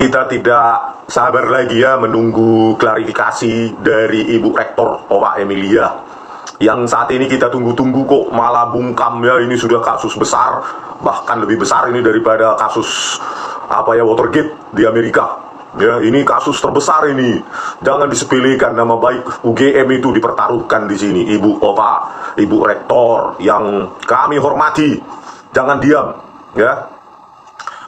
Kita tidak sabar lagi ya menunggu klarifikasi dari Ibu Rektor Ova Emilia. Yang saat ini kita tunggu-tunggu kok malah bungkam ya, ini sudah kasus besar, bahkan lebih besar ini daripada kasus Watergate di Amerika. Ya, ini kasus terbesar ini. Jangan disepelekan, nama baik UGM itu dipertaruhkan di sini. Ibu Ova, Ibu Rektor yang kami hormati, jangan diam ya.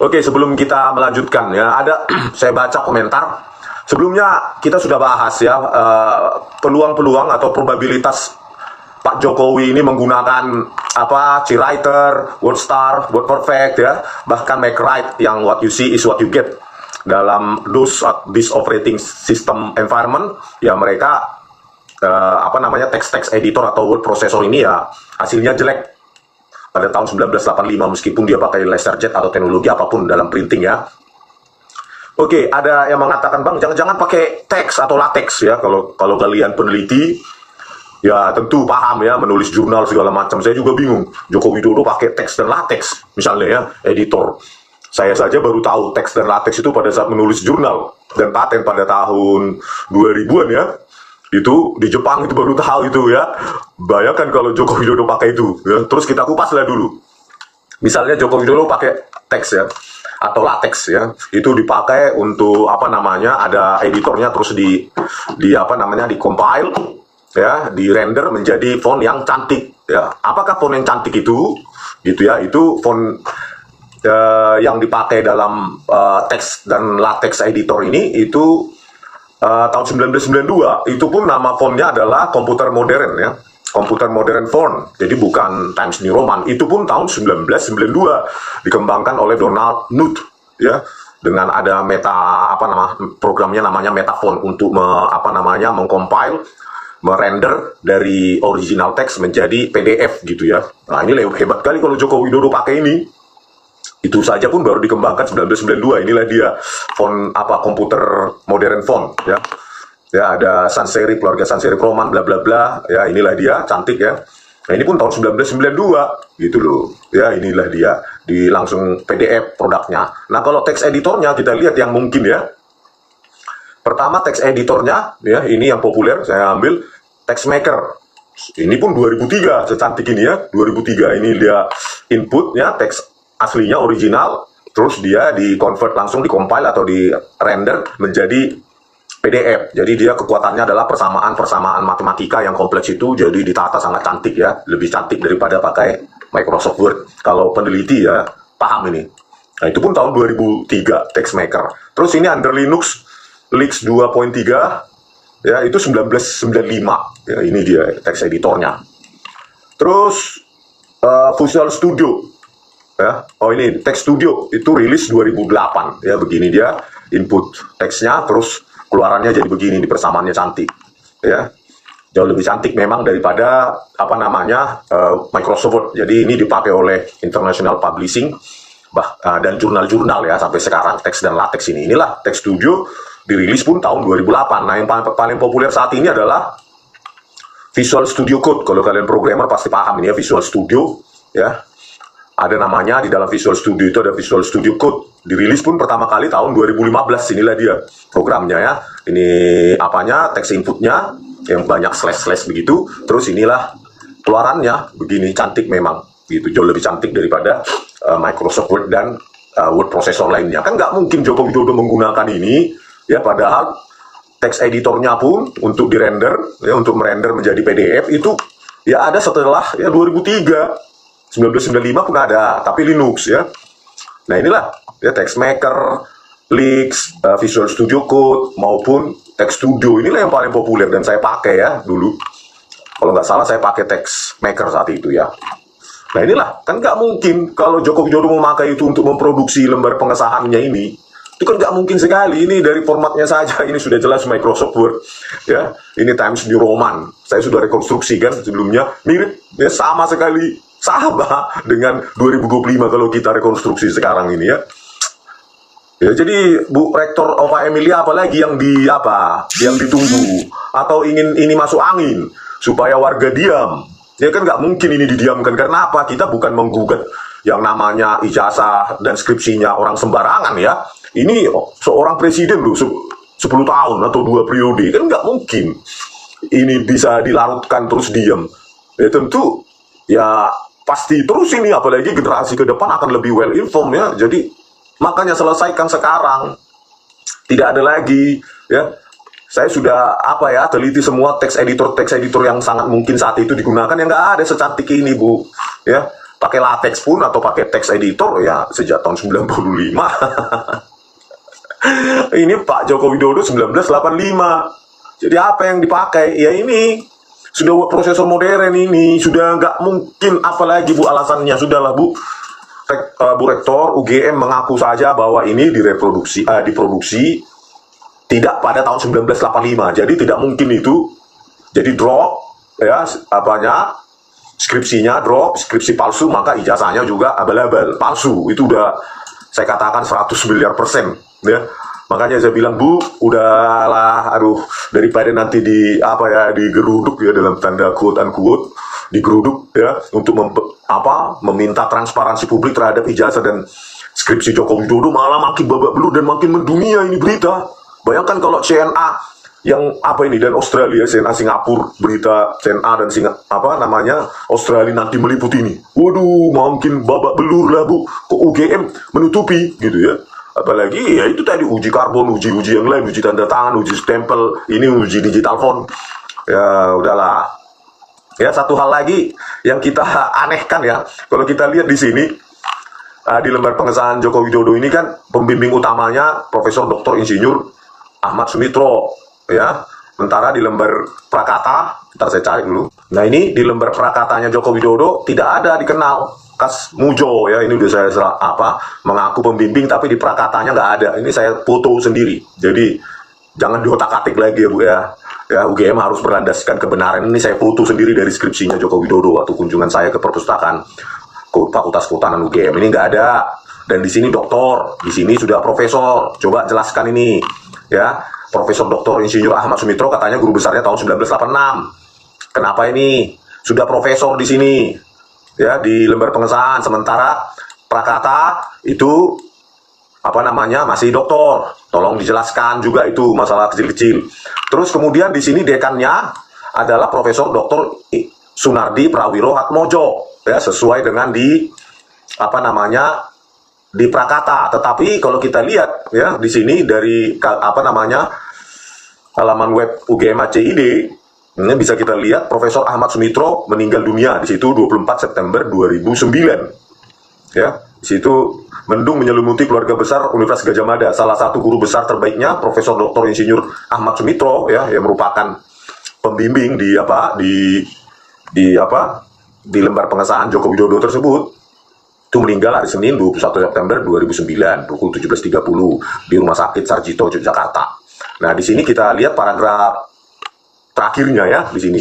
Oke, sebelum kita melanjutkan ya, ada saya baca komentar. Sebelumnya kita sudah bahas ya peluang-peluang atau probabilitas Pak Jokowi ini menggunakan Cwriter, WordStar, WordPerfect ya, bahkan MakeWrite yang what you see is what you get dalam this operating system environment ya. Mereka text editor atau word processor ini ya hasilnya jelek pada tahun 1985 meskipun dia pakai LaserJet atau teknologi apapun dalam printing ya. Oke, ada yang mengatakan, Bang, jangan-jangan pakai teks atau latex ya. Kalau kalian peneliti ya tentu paham ya, menulis jurnal segala macam. Saya juga bingung. Joko Widodo pakai teks dan latex misalnya ya, editor. Saya saja baru tahu teks dan latex itu pada saat menulis jurnal dan paten pada tahun 2000-an ya. Itu di Jepang itu baru tahu itu ya. Bayangkan kalau Joko Widodo pakai itu ya. Terus kita kupaslah dulu. Misalnya Joko Widodo pakai teks ya atau latex ya. Itu dipakai untuk ada editornya, terus di compile ya, di render menjadi font yang cantik ya. Apakah font yang cantik itu gitu ya? Itu font yang dipakai dalam teks dan latex editor ini itu tahun 1992. Itu pun nama fontnya adalah komputer modern ya, komputer modern font. Jadi bukan Times New Roman. Itu pun tahun 1992 dikembangkan oleh Donald Knuth ya, dengan ada programnya namanya Metafont untuk mengcompile, merender dari original teks menjadi PDF gitu ya. Nah, ini hebat kali kalau Joko Widodo pakai ini. Itu saja pun baru dikembangkan 1992. Inilah dia font komputer modern font ya. Ya, ada sans serif, keluarga sans serif Roman, bla bla bla ya. Inilah dia, cantik ya. Nah, ini pun tahun 1992 gitu loh. Ya, inilah dia di langsung PDF produknya. Nah, kalau teks editornya kita lihat yang mungkin ya. Pertama, teks editornya ya, ini yang populer saya ambil TextMaker. Ini pun 2003, secantik ini ya, 2003. Ini dia inputnya, teks aslinya original, terus dia di-convert langsung, di-compile atau di-render menjadi PDF. Jadi dia kekuatannya adalah persamaan matematika yang kompleks itu, jadi ditata sangat cantik ya, lebih cantik daripada pakai Microsoft Word. Kalau peneliti ya paham ini. Nah, itu pun tahun 2003 TextMaker. Terus ini under Linux LX 2.3 ya, itu 1995 ya, ini dia teks editornya. Terus Visual Studio ya. Oh, ini Text Studio itu rilis 2008 ya, begini dia input teksnya, terus keluarannya jadi begini, di persamaannya cantik ya, jauh lebih cantik memang daripada Microsoft Word. Jadi ini dipakai oleh International Publishing dan jurnal-jurnal ya sampai sekarang, teks dan latex ini. Inilah Text Studio, dirilis pun tahun 2008. Nah, yang paling populer saat ini adalah Visual Studio Code. Kalau kalian programmer pasti paham ini ya, Visual Studio ya. Ada namanya di dalam Visual Studio itu, ada Visual Studio Code. Dirilis pun pertama kali tahun 2015. Inilah dia programnya ya. Ini teks inputnya yang banyak slash begitu. Terus inilah keluarannya begini, cantik memang gitu, jauh lebih cantik daripada Microsoft Word dan word processor lainnya. Kan nggak mungkin Joko Widodo menggunakan ini ya, padahal teks editornya pun untuk dirender ya, untuk merender menjadi PDF itu ya ada setelah ya 2003. 1995 pun ada, tapi Linux ya. Nah, inilah ya TextMaker, LX, Visual Studio Code maupun Text Studio. Inilah yang paling populer dan saya pakai ya dulu. Kalau nggak salah saya pakai TextMaker saat itu ya. Nah, inilah, kan nggak mungkin kalau Joko Widodo memakai itu untuk memproduksi lembar pengesahannya ini. Itu kan nggak mungkin sekali. Ini dari formatnya saja, ini sudah jelas Microsoft Word ya. Ini Times New Roman. Saya sudah rekonstruksi kan sebelumnya, mirip ya, sama sekali. Sama dengan 2025 kalau kita rekonstruksi sekarang ini ya. Ya, jadi Bu Rektor Ova Emilia apalagi yang ditunggu, atau ingin ini masuk angin supaya warga diam. Ya kan nggak mungkin ini didiamkan. Karena apa? Kita bukan menggugat yang namanya ijazah dan skripsinya orang sembarangan ya. Ini seorang presiden loh, 10 tahun atau 2 periode, kan nggak mungkin ini bisa dilarutkan terus diam. Ya tentu, ya pasti terus ini, apalagi generasi ke depan akan lebih well informed ya. Jadi makanya selesaikan sekarang, tidak ada lagi ya. Saya sudah teliti semua teks editor yang sangat mungkin saat itu digunakan, yang nggak ada secantik ini Bu ya. Pakai latex pun atau pakai teks editor ya sejak tahun 95. Ini Pak Joko Widodo 1985. Jadi apa yang dipakai? Ya ini sudah buat prosesor modern, ini sudah nggak mungkin. Apalagi Bu alasannya, sudahlah Bu. Bu Rektor UGM mengaku saja bahwa ini diproduksi tidak pada tahun 1985, jadi tidak mungkin itu. Jadi drop ya, skripsinya drop, skripsi palsu, maka ijazahnya juga abal-abal, palsu. Itu udah saya katakan 100 miliar persen ya. Makanya saya bilang Bu, udahlah, daripada nanti digeruduk ya, dalam tanda quote unquote, digeruduk ya, untuk meminta transparansi publik terhadap ijazah dan skripsi Joko Widodo, malah makin babak belur dan makin mendunia ini berita. Bayangkan kalau CNA yang dan Australia, CNA Singapura, berita CNA dan Australia nanti meliput ini. Waduh, makin babak belur lah Bu. Kok UGM menutupi gitu ya. Apalagi ya itu tadi uji karbon, uji yang lain, uji tanda tangan, uji stempel, ini uji digital font. Ya udahlah. Ya satu hal lagi yang kita anehkan ya, kalau kita lihat di sini di lembar pengesahan Joko Widodo ini kan pembimbing utamanya Profesor Dr. Insinyur Ahmad Sumitro ya. Sementara di lembar prakata, ntar saya cari dulu. Nah ini di lembar prakatanya Joko Widodo tidak ada dikenal Kas Mujo ya. Ini udah saya mengaku pembimbing, tapi di prakatanya nggak ada. Ini saya foto sendiri. Jadi jangan diotak-atik lagi ya Bu ya. Ya UGM harus berlandaskan kebenaran. Ini saya foto sendiri dari skripsinya Joko Widodo waktu kunjungan saya ke perpustakaan Fakultas Kehutanan UGM. Ini nggak ada. Dan di sini doktor, di sini sudah profesor. Coba jelaskan ini ya. Profesor Dr. Insinyur Ahmad Sumitro katanya guru besarnya tahun 1986. Kenapa ini sudah profesor di sini ya, di lembar pengesahan, sementara prakata itu masih doktor. Tolong dijelaskan juga itu masalah kecil-kecil. Terus kemudian di sini dekannya adalah Profesor Dr. Sunardi Prawiro Atmojo ya, sesuai dengan di di prakata. Tetapi kalau kita lihat ya di sini dari halaman web UGM ACID, ini bisa kita lihat Profesor Ahmad Sumitro meninggal dunia di situ 24 September 2009. Ya, di situ mendung menyelimuti keluarga besar Universitas Gadjah Mada. Salah satu guru besar terbaiknya Profesor Dr. Insinyur Ahmad Sumitro ya, yang merupakan pembimbing di lembar pengesahan Joko Widodo tersebut. Itu meninggal hari Senin 21 September 2009 pukul 17.30 di Rumah Sakit Sarjito, Yogyakarta. Nah, di sini kita lihat paragraf terakhirnya ya di sini.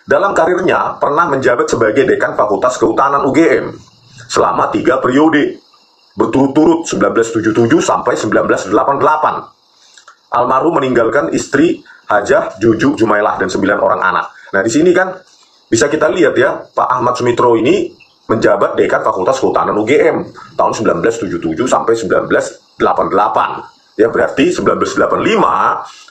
Dalam karirnya pernah menjabat sebagai dekan Fakultas Kehutanan UGM selama 3 periode berturut-turut 1977 sampai 1988. Almarhum meninggalkan istri Hajah Juju Jumailah dan 9 orang anak. Nah, di sini kan bisa kita lihat ya, Pak Ahmad Sumitro ini menjabat dekan Fakultas Kehutanan UGM tahun 1977 sampai 1988. Ya berarti 1985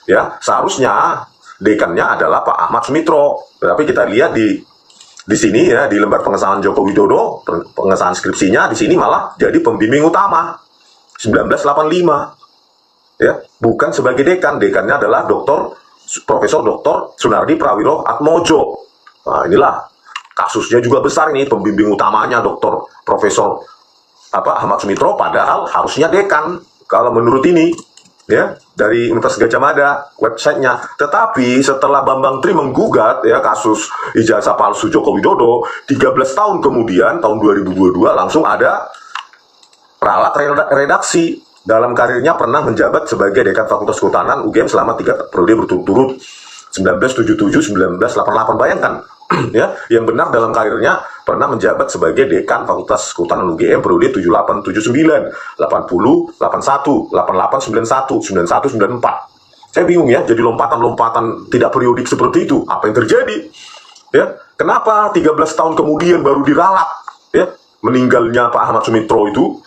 ya seharusnya dekannya adalah Pak Ahmad Sumitro. Tapi kita lihat di sini ya, di lembar pengesahan Joko Widodo, pengesahan skripsinya di sini malah jadi pembimbing utama 1985. Ya, bukan sebagai dekan. Dekannya adalah Profesor Dr. Sunardi Prawiro Atmojo. Nah, inilah kasusnya juga besar ini, pembimbing utamanya Dr. Profesor Ahmad Sumitro, padahal harusnya dekan kalau menurut ini ya dari Universitas Gadjah Mada websitenya. Tetapi setelah Bambang Tri menggugat ya kasus ijazah palsu Joko Widodo, 13 tahun kemudian tahun 2022 langsung ada ralat redaksi. Dalam karirnya pernah menjabat sebagai dekan Fakultas Kehutanan UGM selama 3 periode berturut-turut 1977-1988. Bayangkan ya, yang benar dalam karirnya pernah menjabat sebagai dekan Fakultas Kehutanan UGM periode 7879, 80, 81, 88, 91, 91, 94. Saya bingung ya, jadi lompatan-lompatan tidak periodik seperti itu. Apa yang terjadi? Ya, kenapa 13 tahun kemudian baru diralat ya meninggalnya Pak Ahmad Sumitro itu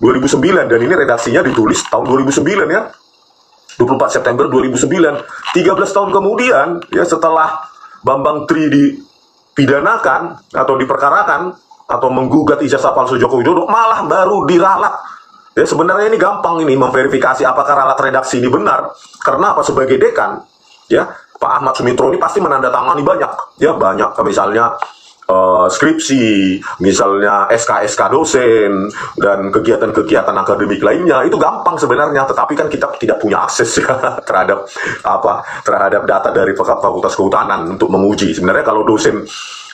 2009, dan ini redaksinya ditulis tahun 2009 ya. 24 September 2009. 13 tahun kemudian ya, setelah Bambang Tri dipidanakan atau diperkarakan atau menggugat ijazah palsu Joko Widodo, malah baru diralat. Ya, sebenarnya ini gampang ini memverifikasi apakah ralat redaksi ini benar. Karena apa? Sebagai dekan ya, Pak Ahmad Sumitro ini pasti menandatangani banyak ya, banyak misalnya skripsi, misalnya SK-SK dosen, dan kegiatan-kegiatan akademik lainnya. Itu gampang sebenarnya, tetapi kan kita tidak punya akses ya terhadap data dari Fakultas Kehutanan untuk menguji. Sebenarnya kalau dosen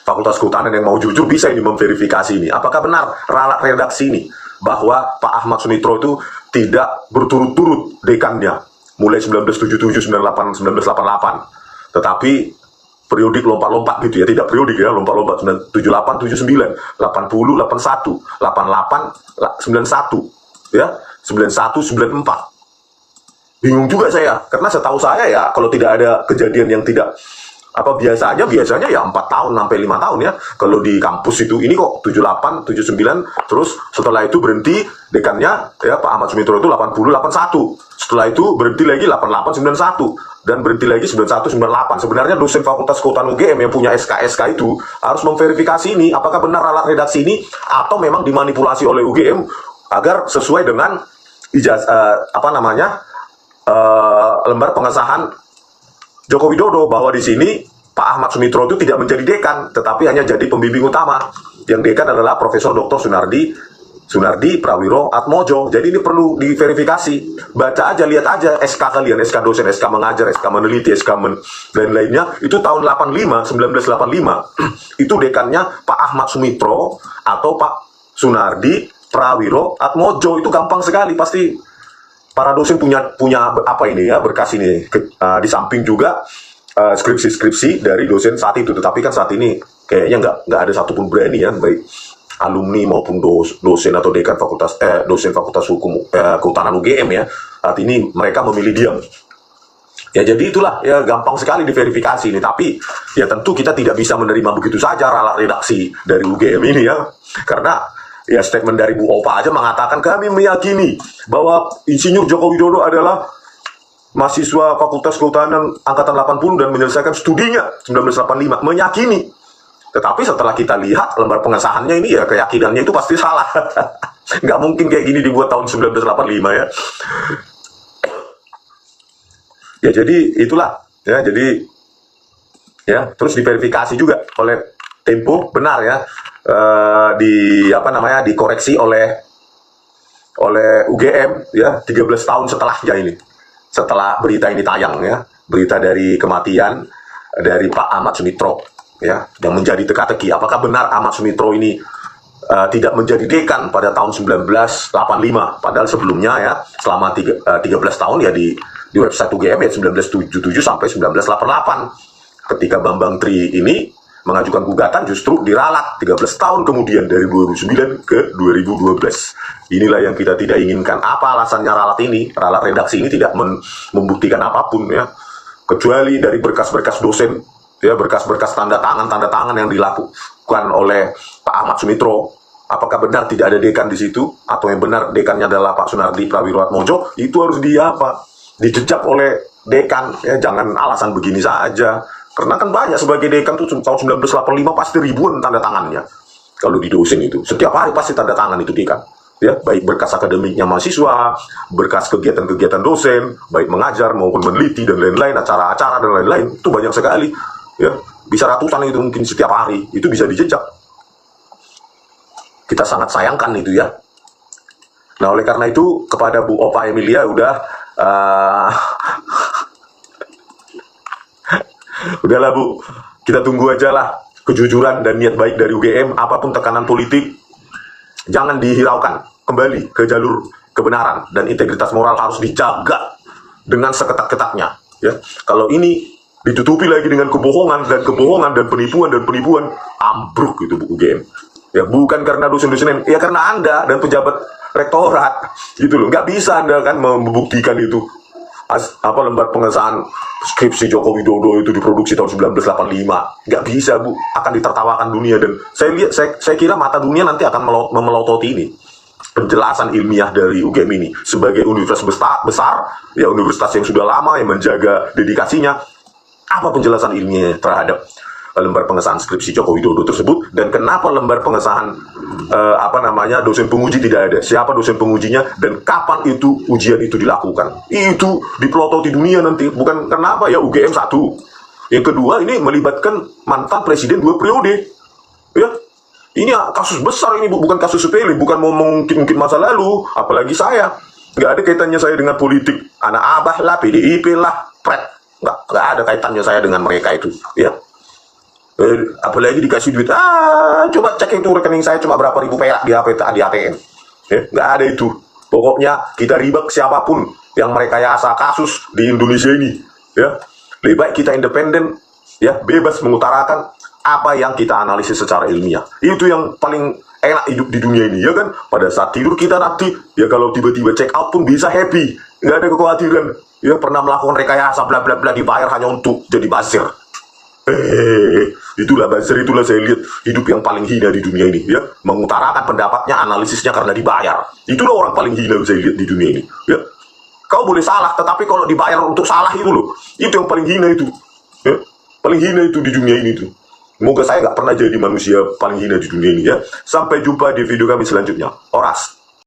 Fakultas Kehutanan yang mau jujur bisa ini memverifikasi ini. Apakah benar ralat redaksi ini bahwa Pak Ahmad Sumitro itu tidak berturut-turut dekannya mulai 1977, 98, 1988, tetapi periodik lompat-lompat gitu ya, tidak periodik ya, lompat-lompat 78, 79, 80, 81, 88, 91 ya, 91, 94. Bingung juga saya, karena setahu saya ya, kalau tidak ada kejadian yang tidak biasanya ya 4 tahun sampai 5 tahun ya. Kalau di kampus itu, ini kok 78, 79, terus setelah itu berhenti dekannya ya Pak Ahmad Sumitro itu 80, 81. Setelah itu berhenti lagi 88, 91, dan berhenti lagi 91, 98. Sebenarnya dosen Fakultas Kehutanan UGM yang punya SK-SK itu harus memverifikasi ini, apakah benar ralat redaksi ini atau memang dimanipulasi oleh UGM agar sesuai dengan lembar pengesahan Joko Widodo, bahwa di sini Pak Ahmad Sumitro itu tidak menjadi dekan, tetapi hanya jadi pembimbing utama. Yang dekan adalah Profesor Dr. Sunardi Prawiro Atmojo. Jadi ini perlu diverifikasi. Baca aja, lihat aja SK kalian, SK dosen, SK mengajar, SK meneliti, dan lainnya. Itu tahun 1985. Itu dekannya Pak Ahmad Sumitro atau Pak Sunardi Prawiro Atmojo. Itu gampang sekali, pasti para dosen punya berkas ini. Di samping juga skripsi-skripsi dari dosen saat itu. Tetapi kan saat ini kayaknya nggak ada satupun berani ya, baik alumni maupun dosen atau dekan dosen Fakultas Hukum Kehutanan UGM ya. Saat ini mereka memilih diam. Ya jadi itulah ya, gampang sekali diverifikasi ini. Tapi ya tentu kita tidak bisa menerima begitu saja ralat redaksi dari UGM ini ya. Karena ya statement dari Bu Opa aja mengatakan, kami meyakini bahwa Insinyur Joko Widodo adalah mahasiswa Fakultas Kehutanan Angkatan 80 dan menyelesaikan studinya 1985. Meyakini. Tetapi setelah kita lihat lembar pengesahannya ini ya, keyakinannya itu pasti salah. Nggak mungkin kayak gini dibuat tahun 1985 ya. Ya jadi itulah ya, jadi ya terus diverifikasi juga oleh Tempo, benar ya, dikoreksi oleh UGM ya 13 tahun setelahnya ini, setelah berita ini tayang ya, berita dari kematian dari Pak Ahmad Sumitro ya, yang menjadi teka-teki apakah benar Ahmad Sumitro ini tidak menjadi dekan pada tahun 1985, padahal sebelumnya ya selama 13 tahun ya di website UGM ya 1977 sampai 1988. Ketika Bambang Tri ini mengajukan gugatan justru diralat 13 tahun kemudian, dari 2009 ke 2012. Inilah yang kita tidak inginkan. Apa alasannya ralat ini? Ralat redaksi ini tidak membuktikan apapun ya, kecuali dari berkas-berkas dosen ya, berkas-berkas tanda tangan yang dilakukan oleh Pak Ahmad Sumitro. Apakah benar tidak ada dekan di situ, atau yang benar dekannya adalah Pak Sunardi Prawiro Atmojo? Itu harus dijejak oleh dekan ya, jangan alasan begini saja. Karena kan banyak sebagai dekan tuh tahun 1985 pasti ribuan tanda tangannya. Kalau di dosen itu setiap hari pasti tanda tangan itu dekan ya, baik berkas akademiknya mahasiswa, berkas kegiatan-kegiatan dosen, baik mengajar maupun meneliti dan lain-lain, acara-acara dan lain-lain, itu banyak sekali ya, bisa ratusan itu mungkin setiap hari, itu bisa dijejak. Kita sangat sayangkan itu ya. Nah oleh karena itu kepada Bu Opa Emilia udahlah Bu, kita tunggu aja lah kejujuran dan niat baik dari UGM. Apapun tekanan politik, jangan dihiraukan, kembali ke jalur kebenaran, dan integritas moral harus dijaga dengan seketat-ketatnya ya. Kalau ini ditutupi lagi dengan kebohongan dan penipuan, ambruk itu Bu UGM ya. Bukan karena dosen-dosen, ya karena Anda dan pejabat rektorat gitu loh. Nggak bisa Anda kan membuktikan itu lembar pengesahan skripsi Joko Widodo itu diproduksi tahun 1985. Nggak bisa Bu, akan ditertawakan dunia. Dan saya kira mata dunia nanti akan memelototi ini. penjelasan ilmiah dari UGM ini sebagai universitas besar, ya universitas yang sudah lama yang menjaga dedikasinya. Apa penjelasan ilmiahnya terhadap lembar pengesahan skripsi Joko Widodo tersebut, dan kenapa lembar pengesahan dosen penguji tidak ada? Siapa dosen pengujinya dan kapan itu ujian itu dilakukan? Itu dipelototi dunia nanti. Bukan kenapa ya UGM satu. Yang kedua, ini melibatkan mantan presiden 2 periode. Ya, ini kasus besar, ini bukan kasus sepele, bukan mau mungkin masa lalu. Apalagi saya, nggak ada kaitannya saya dengan politik. Anak abah lah, PDIP lah, pret. Nggak ada kaitannya saya dengan mereka itu. Ya. Apalagi dikasih duit, coba cek itu rekening saya cuma berapa ribu perak di ATM. Ya, nggak ada itu. Pokoknya kita riba ke siapapun yang merekayasa kasus di Indonesia ini. Ya, lebih baik kita independen, ya, bebas mengutarakan apa yang kita analisis secara ilmiah. Itu yang paling enak hidup di dunia ini, ya kan? Pada saat tidur kita nanti, ya kalau tiba-tiba check out pun bisa happy, nggak ada kekhawatiran. Ya pernah melakukan rekayasa bla bla bla dibayar hanya untuk jadi basir. Itulah buzzer, itulah saya lihat hidup yang paling hina di dunia ini, ya, mengutarakan pendapatnya, analisisnya karena dibayar. Itulah orang paling hina saya lihat di dunia ini, ya. Kau boleh salah, tetapi kalau dibayar untuk salah itu loh, itu yang paling hina itu, ya, paling hina itu di dunia ini tuh. Semoga saya nggak pernah jadi manusia paling hina di dunia ini, ya. Sampai jumpa di video kami selanjutnya. Oras.